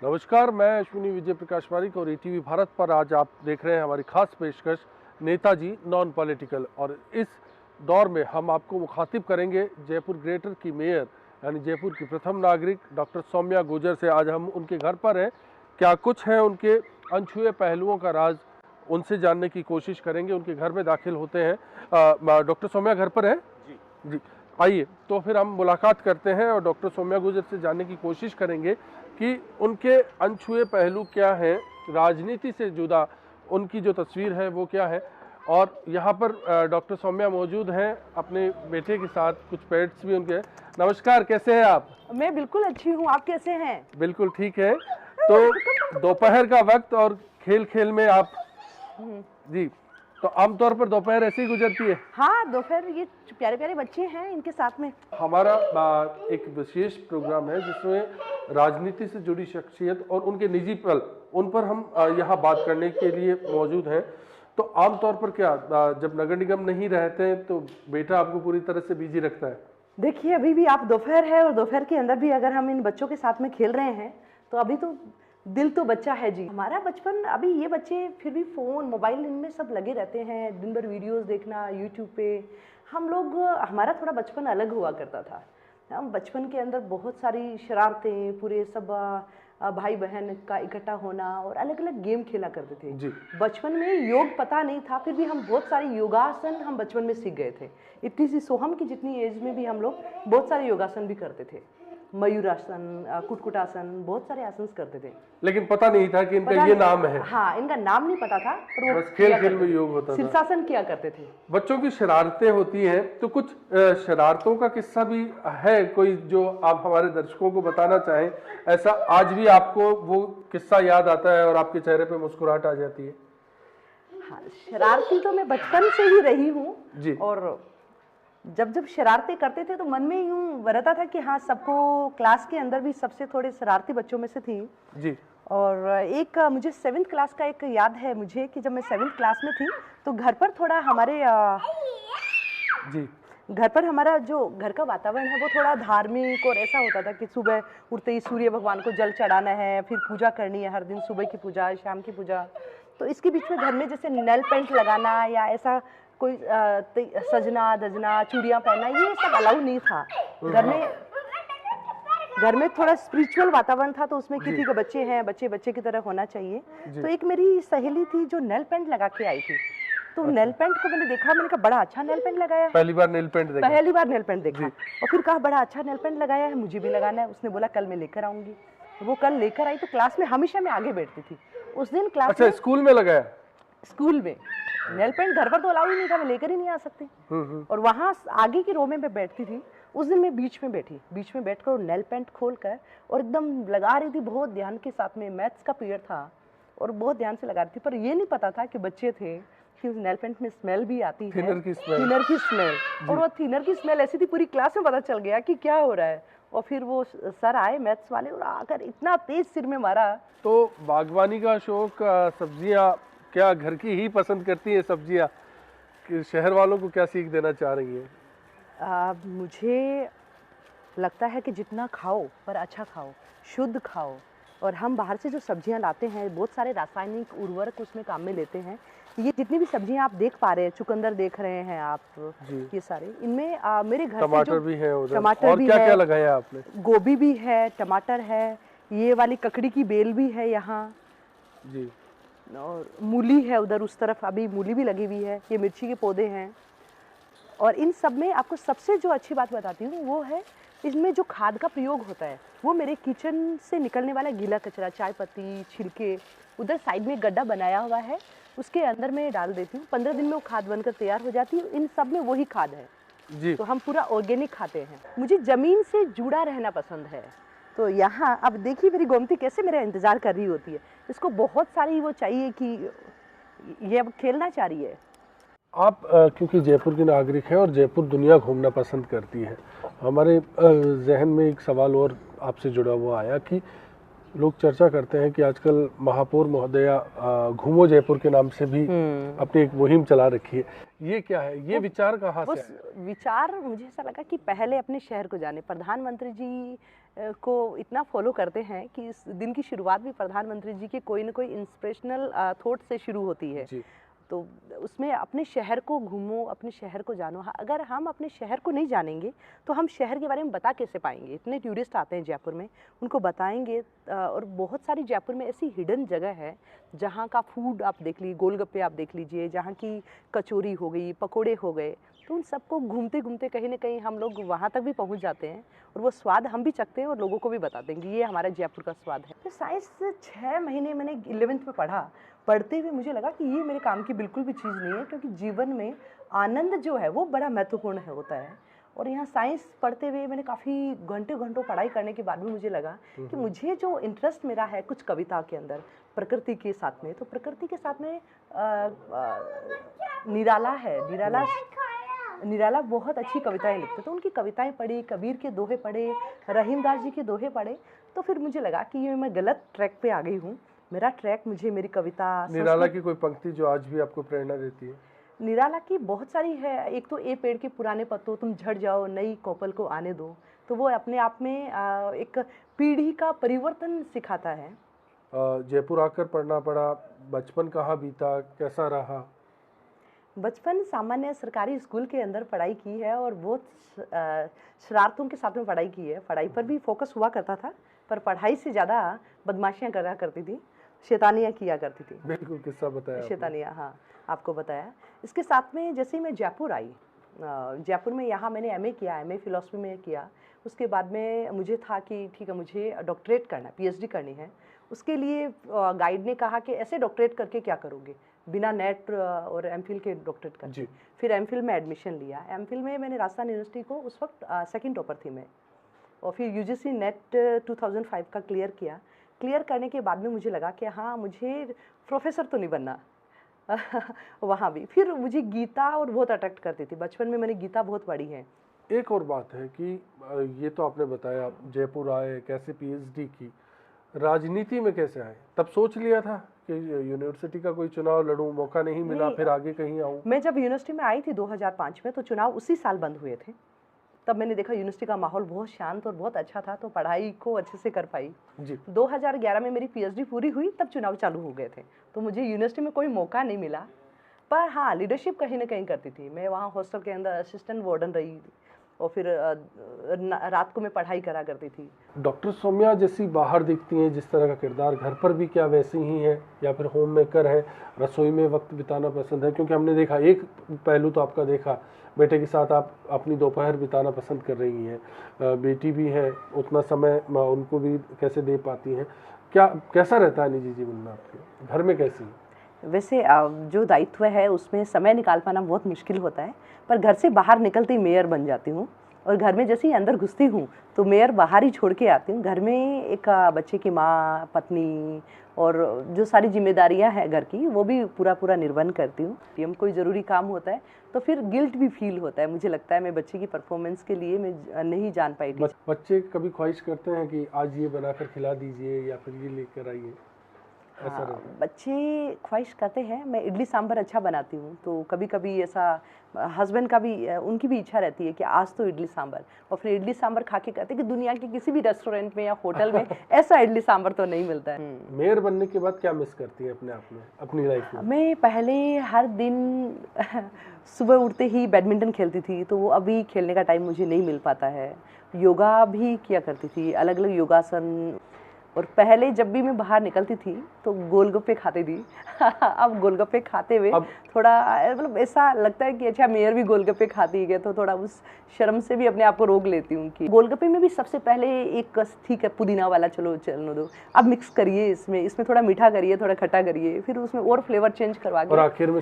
नमस्कार, मैं अश्विनी विजय प्रकाश पारिक और ईटीवी भारत पर आज आप देख रहे हैं हमारी खास पेशकश नेताजी नॉन पॉलिटिकल। और इस दौर में हम आपको मुखातिब करेंगे जयपुर ग्रेटर की मेयर यानी जयपुर की प्रथम नागरिक डॉक्टर सौम्या गुर्जर से। आज हम उनके घर पर हैं, क्या कुछ है उनके अनछुए पहलुओं का राज, उनसे जानने की कोशिश करेंगे। उनके घर में दाखिल होते हैं। डॉक्टर सौम्या घर पर है जी, आइए तो फिर हम मुलाकात करते हैं और डॉक्टर सौम्या गुर्जर से जानने की कोशिश करेंगे कि उनके अनछुए पहलू क्या हैं, राजनीति से जुदा उनकी जो तस्वीर है वो क्या है। और यहाँ पर डॉक्टर सौम्या मौजूद हैं अपने बेटे के साथ, कुछ पेट्स भी उनके। नमस्कार, कैसे हैं आप? मैं बिल्कुल अच्छी हूँ, आप कैसे हैं? बिल्कुल ठीक है। तो दोपहर का वक्त और खेल खेल में आप जी, तो आमतौर पर दोपहर ऐसे ही गुजरती है? हाँ, दोपहर ये प्यारे प्यारे बच्चे हैं इनके साथ में। हमारा एक विशेष प्रोग्राम है जिसमें राजनीति से जुड़ी शख्सियत और उनके निजी पल, उन पर हम यहाँ बात करने के लिए मौजूद हैं। तो आमतौर पर क्या जब नगर निगम नहीं रहते हैं तो बेटा आपको पूरी तरह से बिजी रखता है? देखिए, अभी भी आप दोपहर है और दोपहर के अंदर भी अगर हम इन बच्चों के साथ में खेल रहे हैं तो अभी तो दिल तो बच्चा है जी। हमारा बचपन, अभी ये बच्चे फिर भी फ़ोन मोबाइल इनमें सब लगे रहते हैं, दिन भर वीडियोस देखना यूट्यूब पे। हम लोग, हमारा थोड़ा बचपन अलग हुआ करता था। हम बचपन के अंदर बहुत सारी शरारतें, पूरे सब भाई बहन का इकट्ठा होना और अलग अलग गेम खेला करते थे जी। बचपन में योग पता नहीं था, फिर भी हम बहुत सारे योगासन हम बचपन में सीख गए थे। इतनी सी सोहम की जितनी एज में भी हम लोग बहुत सारे योगासन भी करते थे, मयूरासन, कुटकुटासन, बहुत सारे आसन करते थे। लेकिन पता नहीं था कि इनका ये नाम है। हाँ, इनका नाम नहीं पता था, पर वो बस खेल खेल में योग होता था, शीर्षासन किया करते थे। बच्चों की शरारतें होती हैं, तो कुछ शरारतों का किस्सा भी है कोई जो आप हमारे दर्शकों को बताना चाहें? ऐसा आज भी आपको वो किस्सा याद आता है और आपके चेहरे पे मुस्कुराहट आ जाती है? हाँ, शरारती तो मैं बचपन से ही रही हूँ जी। और जब शरारतें करते थे तो मन में यूं रहता था कि हाँ, सबको क्लास के अंदर भी सबसे थोड़े शरारती बच्चों में से थी जी। और एक मुझे 7th क्लास का एक याद है मुझे कि जब मैं 7th क्लास में थी तो घर पर थोड़ा हमारे जी, घर पर हमारा जो घर का वातावरण है वो थोड़ा धार्मिक और ऐसा होता था कि सुबह उठते ही सूर्य भगवान को जल चढ़ाना है, फिर पूजा करनी है हर दिन, सुबह की पूजा, शाम की पूजा। तो इसके बीच में घर में जैसे नेल पेंट लगाना या ऐसा कोई सजना धजना, चूड़ियाँ पहनना, ये सब अलाउ नहीं था। घर में थोड़ा स्पिरिचुअल वातावरण था, तो उसमें किसी के बच्चे हैं, बच्चे बच्चे की तरह होना चाहिए। तो एक मेरी सहेली थी जो नेल पेंट लगा के आई थी, तो नेल पेंट को मैंने देखा, मैंने कहा बड़ा अच्छा नेल पेंट लगाया है। पहली बार नेल पेंट देखा और फिर कहा बड़ा अच्छा नेल पेंट लगाया है, मुझे भी लगाना है। उसने बोला कल मैं लेकर आऊंगी। वो कल लेकर आई तो क्लास में हमेशा मैं आगे बैठती थी। उस दिन क्लास अच्छा, स्कूल में लगाया? स्कूल में नेल पेंट घर पर तो अलाउ ही नहीं था, मैं लेकर ही नहीं आ सकती। और वहाँ आगे की रो में मैं बैठती थी। उस दिन मैं बीच में बैठकर नेल पेंट खोलकर और एकदम लगा रही थी, बहुत ध्यान के साथ में। मैथ्स का पीरियड था और बहुत ध्यान से लगा रही थी, पर ये नहीं पता था कि बच्चे थे कि उस नेल पेंट में स्मेल भी आती है, थिनर की स्मेल। और वो थिनर की स्मेल ऐसी थी, पूरी क्लास में पता चल गया कि क्या हो रहा है। और फिर वो सर आए मैथ्स वाले और आकर इतना तेज सिर में मारा। तो बागवानी का शौक, सब्जियां क्या घर की ही पसंद करती है सब्जियां, कि शहर वालों को क्या सीख देना चाह रही है? मुझे लगता है कि जितना खाओ पर अच्छा खाओ, शुद्ध खाओ। और हम बाहर से जो सब्जियां लाते हैं, बहुत सारे रासायनिक उर्वरक उसमें काम में लेते हैं। ये जितनी भी सब्जियां आप देख पा रहे हैं, चुकंदर देख रहे हैं आप, ये सारे, इनमें मेरे घर टमाटर भी है उधर, टमाटर और भी क्या है, क्या लगाया आपने? गोभी भी है, टमाटर है, ये वाली ककड़ी की बेल भी है यहाँ जी, और मूली है उधर उस तरफ, अभी मूली भी लगी हुई है, ये मिर्ची के पौधे हैं। और इन सब में आपको सबसे जो अच्छी बात बताती हूँ वो है इसमें जो खाद का प्रयोग होता है, वो मेरे किचन से निकलने वाला गीला कचरा, चाय पत्ती, छिलके, उधर साइड में गड्ढा बनाया हुआ है, उसके अंदर मैं डाल देती हूँ। 15 दिन में वो खाद बनकर तैयार हो जाती है। इन सब में वही खाद है जी। तो हम पूरा ऑर्गेनिक खाते हैं। मुझे जमीन से जुड़ा रहना पसंद है। तो यहाँ अब देखिए मेरी गोमती कैसे मेरा इंतजार कर रही होती है। इसको बहुत सारी वो चाहिए कि ये अब खेलना चाह रही है। आप क्योंकि जयपुर की नागरिक हैं और जयपुर दुनिया घूमना पसंद करती है, हमारे जहन में एक सवाल और आपसे जुड़ा हुआ आया कि लोग चर्चा करते हैं कि आजकल महापौर महोदया घूमो जयपुर के नाम से भी अपनी एक मुहिम चला रखी है। ये क्या है, ये विचार कहाँ से आया? विचार मुझे ऐसा लगा कि पहले अपने शहर को जाने। प्रधानमंत्री जी को इतना फॉलो करते हैं कि इस दिन की शुरुआत भी प्रधानमंत्री जी के कोई ना कोई इंस्पिरेशनल थॉट से शुरू होती है। तो उसमें अपने शहर को घूमो, अपने शहर को जानो। अगर हम अपने शहर को नहीं जानेंगे तो हम शहर के बारे में बता कैसे पाएंगे। इतने टूरिस्ट आते हैं जयपुर में, उनको बताएंगे। और बहुत सारी जयपुर में ऐसी हिडन जगह है जहाँ का फूड आप देख लीजिए, गोलगप्पे आप देख लीजिए, जहाँ की कचौरी हो गई, पकोड़े हो गए, तो उन सबको घूमते घूमते कहीं ना कहीं हम लोग वहाँ तक भी पहुँच जाते हैं और वो स्वाद हम भी चखते हैं और लोगों को भी बता देंगे ये हमारा जयपुर का स्वाद है। तो साइंस 6 महीने मैंने 11th में पढ़ा। पढ़ते हुए मुझे लगा कि ये मेरे काम की बिल्कुल भी चीज़ नहीं है, क्योंकि जीवन में आनंद जो है वो बड़ा महत्वपूर्ण होता है। और यहाँ साइंस पढ़ते हुए मैंने काफ़ी घंटों पढ़ाई करने के बाद भी मुझे लगा कि मुझे जो इंटरेस्ट मेरा है कुछ कविता के अंदर, प्रकृति के साथ में, तो प्रकृति के साथ में निराला है। निराला बहुत अच्छी कविताएं लिखते, तो उनकी कविताएं पढ़ी, कबीर के दोहे पढ़े, रहीमदास जी के दोहे पढ़े, तो फिर मुझे लगा कि ये मैं गलत ट्रैक पे आ गई हूँ। मेरा ट्रैक, मुझे मेरी कविता। निराला की कोई पंक्ति जो आज भी आपको प्रेरणा देती है? निराला की बहुत सारी है। एक तो ए पेड़ के पुराने पत्तों तुम झड़ जाओ, नई कोपल को आने दो, तो वो अपने आप में एक पीढ़ी का परिवर्तन सिखाता है। जयपुर आकर पढ़ना पड़ा, बचपन कहाँ बीता, कैसा रहा? बचपन सामान्य सरकारी स्कूल के अंदर पढ़ाई की है और बहुत शरारतों के साथ में पढ़ाई की है। पढ़ाई पर भी फोकस हुआ करता था, पर पढ़ाई से ज़्यादा बदमाशियाँ करा करती थी, शैतानियाँ किया करती थी। बिल्कुल, किस्सा बताया शैतानियाँ, हाँ आपको बताया। इसके साथ में जैसे ही मैं जयपुर आई, जयपुर में यहाँ मैंने एमए किया, एमए फिलॉसफी में किया। उसके बाद में मुझे था कि ठीक है, मुझे डॉक्टरेट करना, पीएचडी करनी है। उसके लिए गाइड ने कहा कि ऐसे डॉक्टरेट करके क्या करोगे, बिना नेट और एमफिल के डॉक्टरेट कर। फिर एमफिल में एडमिशन लिया। एमफिल में मैंने राजस्थान यूनिवर्सिटी को उस वक्त सेकंड टॉपर थी मैं, और फिर यूजीसी नेट 2005 का क्लियर किया। क्लियर करने के बाद में मुझे लगा कि हाँ, मुझे प्रोफेसर तो नहीं बनना वहाँ भी। फिर मुझे गीता और बहुत अट्रैक्ट करती थी, बचपन में मैंने गीता बहुत पढ़ी है। एक और बात है कि ये तो आपने बताया जयपुर आए, कैसे पीएचडी की, राजनीति में कैसे आए? तब सोच लिया था कि यूनिवर्सिटी का कोई चुनाव लड़ूं, मौका नहीं मिला, फिर आगे कहीं आऊं? मैं जब यूनिवर्सिटी में आई थी 2005 में, तो चुनाव उसी साल बंद हुए थे। तब मैंने देखा यूनिवर्सिटी का माहौल बहुत शांत और बहुत अच्छा था, तो पढ़ाई को अच्छे से कर पाई जी। 2011 में मेरी पीएचडी पूरी हुई, तब चुनाव चालू हो गए थे, तो मुझे यूनिवर्सिटी में कोई मौका नहीं मिला। पर हाँ, लीडरशिप कहीं ना कहीं करती थी मैं। वहाँ हॉस्टल के अंदर असिस्टेंट वार्डन रही, और फिर रात को मैं पढ़ाई करा करती थी। डॉक्टर सौम्या जैसी बाहर दिखती हैं, जिस तरह का किरदार, घर पर भी क्या वैसी ही है, या फिर होम मेकर है, रसोई में वक्त बिताना पसंद है? क्योंकि हमने देखा, एक पहलू तो आपका देखा, बेटे के साथ आप अपनी दोपहर बिताना पसंद कर रही हैं, बेटी भी है, उतना समय उनको भी कैसे दे पाती हैं? कैसा रहता है निजी जीवन में आपके, घर में कैसी? वैसे जो दायित्व है उसमें समय निकाल पाना बहुत मुश्किल होता है, पर घर से बाहर निकलते ही मेयर बन जाती हूँ, और घर में जैसे ही अंदर घुसती हूँ तो मेयर बाहर ही छोड़ के आती हूँ। घर में एक बच्चे की माँ, पत्नी, और जो सारी जिम्मेदारियाँ हैं घर की, वो भी पूरा निर्वहन करती हूँ। हम कोई ज़रूरी काम होता है तो फिर गिल्ट भी फील होता है, मुझे लगता है मैं बच्चे की परफॉर्मेंस के लिए मैं नहीं जान पाई थी। बच्चे कभी ख्वाहिश करते हैं कि आज ये बनाकर खिला दीजिए या फिर ये लेकर आइए? हाँ, बच्चे ख्वाहिश करते हैं। मैं इडली सांभर अच्छा बनाती हूँ, तो कभी कभी ऐसा हस्बैंड का भी, उनकी भी इच्छा रहती है कि आज तो इडली सांभर, और फिर इडली सांभर खा के कहते हैं कि दुनिया के किसी भी रेस्टोरेंट में या होटल में ऐसा इडली सांभर तो नहीं मिलता है। मेयर बनने के बाद क्या मिस करती है अपने आप में, अपनी लाइफ में? मैं पहले हर दिन सुबह उठते ही बैडमिंटन खेलती थी, तो वो अभी खेलने का टाइम मुझे नहीं मिल पाता है। योगा भी किया करती थी, अलग अलग योगासन। और पहले जब भी मैं बाहर निकलती थी तो गोलगप्पे खाती थी अब गोलगप्पे खाते हुए थोड़ा मतलब ऐसा लगता है कि अच्छा, मेयर भी गोलगप्पे खाती है, तो थोड़ा उस शर्म से भी अपने आप को रोक लेती हूँ कि गोलगप्पे में भी सबसे पहले एक ठीक है, पुदीना वाला चलो चलने दो, अब मिक्स करिए, इसमें थोड़ा मीठा करिए, थोड़ा खट्टा करिए, फिर उसमें और फ्लेवर चेंज करवा के, और आखिर में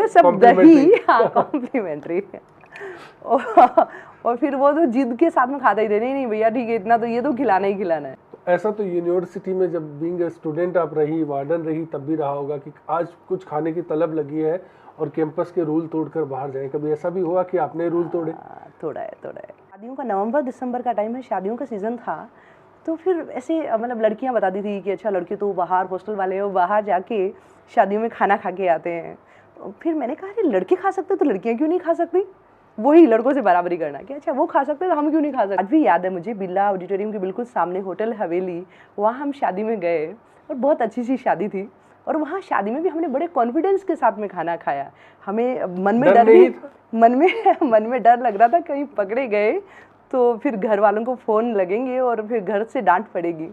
सब दही, हाँ कॉम्प्लीमेंट्री और फिर वो तो जिद के साथ में खाता ही थे, नहीं भैया ठीक है, इतना तो ये तो खिलाना ही खिलाना है। ऐसा तो यूनिवर्सिटी में जब बीइंग स्टूडेंट आप रही, वार्डन रही, तब भी रहा होगा कि आज कुछ खाने की तलब लगी है और कैंपस के रूल तोड़कर बाहर जाएं। कभी ऐसा भी हुआ कि आपने रूल तोड़े? तोड़ा है। शादियों का नवंबर दिसंबर का टाइम है, शादियों का सीजन था, तो फिर ऐसे मतलब लड़कियां बताती थी कि अच्छा, लड़के तो बाहर हॉस्टल वाले हो, बाहर जाके शादियों में खाना खा के आते हैं। फिर मैंने कहा अरे लड़के खा सकते तो लड़कियाँ क्यों नहीं खा सकती? वही लड़कों से बराबरी करना कि अच्छा वो खा सकते हैं तो हम क्यों नहीं खा सकते। आज भी याद है मुझे, बिरला ऑडिटोरियम के बिल्कुल सामने होटल हवेली, वहाँ हम शादी में गए और बहुत अच्छी सी शादी थी। और वहाँ शादी में भी हमने बड़े कॉन्फिडेंस के साथ में खाना खाया। हमें मन में डर भी, मन में डर लग रहा था कहीं पकड़े गए तो फिर घर वालों को फ़ोन लगेंगे और फिर घर से डांट पड़ेगी।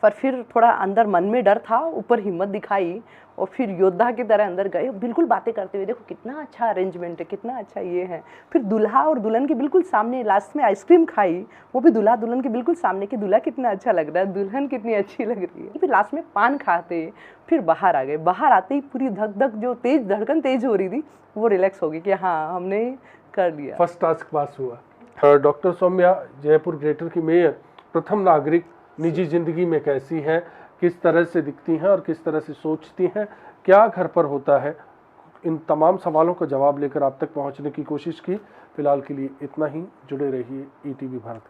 पर फिर थोड़ा अंदर मन में डर था, ऊपर हिम्मत दिखाई और फिर योद्धा की तरह अंदर गए, बिल्कुल बातें करते हुए, देखो कितना अच्छा अरेंजमेंट है, कितना अच्छा ये है। फिर दूल्हा और दुल्हन के बिल्कुल सामने लास्ट में आइसक्रीम खाई, वो भी दूल्हा दुल्हन के बिल्कुल सामने कि दूल्हा कितना अच्छा लग रहा है, दुल्हन कितनी अच्छी लग रही है। फिर लास्ट में पान खाते, फिर बाहर आ गए। बाहर आते ही पूरी धक धक जो तेज धड़कन तेज हो रही थी वो रिलैक्स हो गई कि हाँ हमने कर लिया, फर्स्ट टास्क पास हुआ। डॉक्टर सौम्या, जयपुर ग्रेटर की मेयर, प्रथम नागरिक, निजी जिंदगी में कैसी हैं, किस तरह से दिखती हैं और किस तरह से सोचती हैं, क्या घर पर होता है, इन तमाम सवालों का जवाब लेकर आप तक पहुंचने की कोशिश की। फिलहाल के लिए इतना ही। जुड़े रहिए ईटीवी भारत।